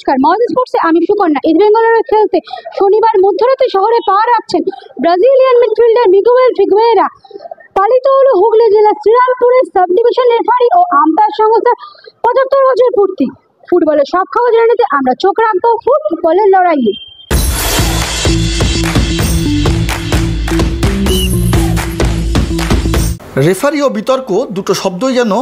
নমস্কার, মহাদেশ স্পোর্টসে আমি সুকন্যা। ইস্ট বেঙ্গলের খেলতে শনিবার মধ্যরাতে শহরে পা রাখছেন ব্রাজিলিয়ান মিডফিল্ডার মিগুয়েল ফিগুয়েরা। পালিত হলো হুগলি জেলার শ্রীরামপুরের সাব ডিভিশন রেফারি ও আম্পায়ার সংস্থার ৭৫ বছর পূর্তি। ফুটবলের সব খবর জেনে নিতে আমরা চোখ রাখবো ফুটবলের লড়াইয়ে। রেফারি ও বিতর্ক দুটো শব্দই যেন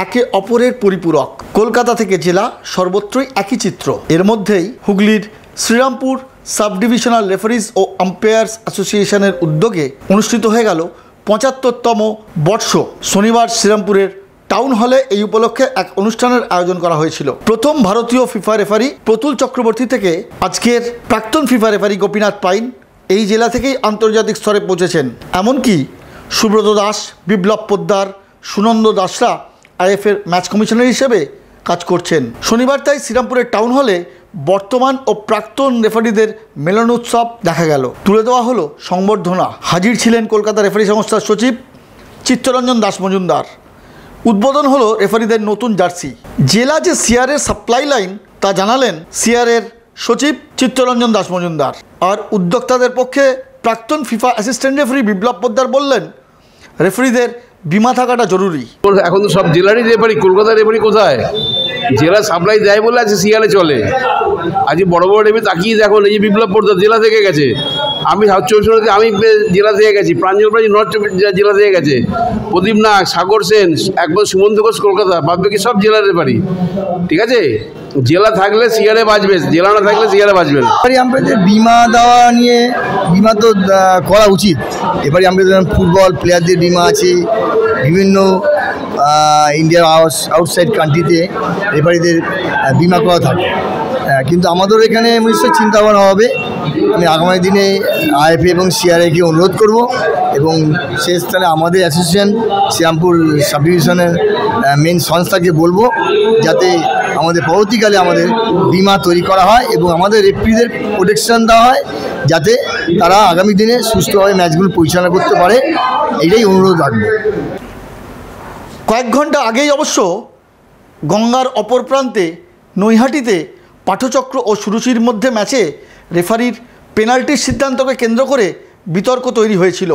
একে অপরের পরিপূরক। কলকাতা থেকে জেলা সর্বত্রই একই চিত্র। এর মধ্যেই হুগলির শ্রীরামপুর সাব ডিভিশনাল রেফারিজ ও আম্পায়ার্স অ্যাসোসিয়েশনের উদ্যোগে অনুষ্ঠিত হয়ে গেল ৭৫তম বর্ষ। শনিবার শ্রীরামপুরের টাউন হলে এই উপলক্ষে এক অনুষ্ঠানের আয়োজন করা হয়েছিল। প্রথম ভারতীয় ফিফা রেফারি প্রতুল চক্রবর্তী থেকে আজকের প্রাক্তন ফিফা রেফারি গোপীনাথ পাইন এই জেলা থেকেই আন্তর্জাতিক স্তরে পৌঁছেছেন। এমনকি সুব্রত দাস, বিপ্লব পোদ্দার, সুনন্দ দাসরা আইএফের ম্যাচ কমিশনার হিসেবে কাজ করছেন। শনিবার তাই শ্রীরামপুরের টাউন হলে বর্তমান ও প্রাক্তন রেফারিদের মেলন উৎসব দেখা গেল। তুলে দেওয়া হলো সংবর্ধনা। হাজির ছিলেন কলকাতা রেফারি সংস্থার সচিব চিত্তরঞ্জন দাস মজুমদার। উদ্বোধন হলো রেফারিদের নতুন জার্সি। জেলা যে সিআরের সাপ্লাই লাইন তা জানালেন সিআরের সচিব চিত্তরঞ্জন দাস মজুমদার। আর উদ্যোক্তাদের পক্ষে প্রাক্তন ফিফা অ্যাসিস্ট্যান্ট রেফারি বিপ্লব পোদ্দার বললেন, রেফারিদের বিমা থাকাটা জরুরি। এখন তো সব জেলারই রেফারি, কলকাতার রেফারি কোথায়? জেলা সাপ্লাই দেয় বলে আছে সিআরে চলে। আজকে বড় বড় রেফারি তাকিয়ে দেখো, এই যে বিপ্লব পোদ্দার জেলা থেকে গেছে, আমি সাউথ চব্বিশ পরগনাতে আমি জেলা থেকে গেছি, প্রাঞ্জল প্রাচী নর্থ চব্বিশ জেলা থেকে গেছে, প্রদীপ নাগ, সাগর সেন, একবার সুমন্ত ঘোষ কলকাতা, বাদবাকি সব জেলার রেফারি। ঠিক আছে, জেলা থাকলে সিআরে বাঁচবে, জেলা না থাকলে সিআরে বাঁচবে না। আমাদের বিমা দেওয়া নিয়ে বিমা তো করা উচিত। এবারে আমাদের ফুটবল প্লেয়ারদের বিমা আছে, বিভিন্ন ইন্ডিয়ার আউটসাইড কান্ট্রিতে রেফারিদের বিমা করা থাকে। কিন্তু আমাদের এখানে নিশ্চয়ই চিন্তাভাবনা হবে। আমি আগামী দিনে আইএফএ এবং সিআরএকে অনুরোধ করব এবং সেই স্থানে আমাদের অ্যাসোসিয়েশন শ্রীরামপুর সাব ডিভিশনের মেন সংস্থাকে বলবো যাতে আমাদের পরবর্তীকালে আমাদের বিমা তৈরি করা হয় এবং আমাদের রেফারিদের প্রোটেকশন দেওয়া হয়, যাতে তারা আগামী দিনে সুস্থভাবে ম্যাচগুলো পরিচালনা করতে পারে। এটাই অনুরোধ রাখবো। কয়েক ঘন্টা আগেই অবশ্য গঙ্গার অপর প্রান্তে নৈহাটিতে পাঠচক্র ও সুরুচির মধ্যে ম্যাচে রেফারির পেনাল্টির সিদ্ধান্তকে কেন্দ্র করে বিতর্ক তৈরি হয়েছিল।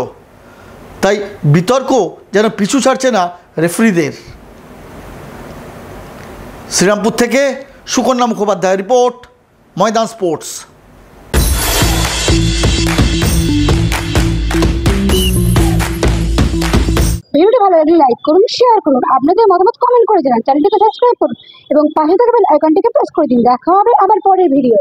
তাই বিতর্ক যেন পিছু ছাড়ছে না রেফারিদের। শ্রীরামপুর থেকে সুকন্যা মুখোপাধ্যায়ের রিপোর্ট, ময়দান স্পোর্টস। ভিডিওটি ভালো লাগলে লাইক করুন, শেয়ার করুন, আপনাদের মতামত কমেন্ট করে জানান, চ্যানেলটিকে সাবস্ক্রাইব করুন এবং পাশে থাকা বেল আইকনটিকে প্রেস করে দিন। দেখা হবে আবার পরের ভিডিও।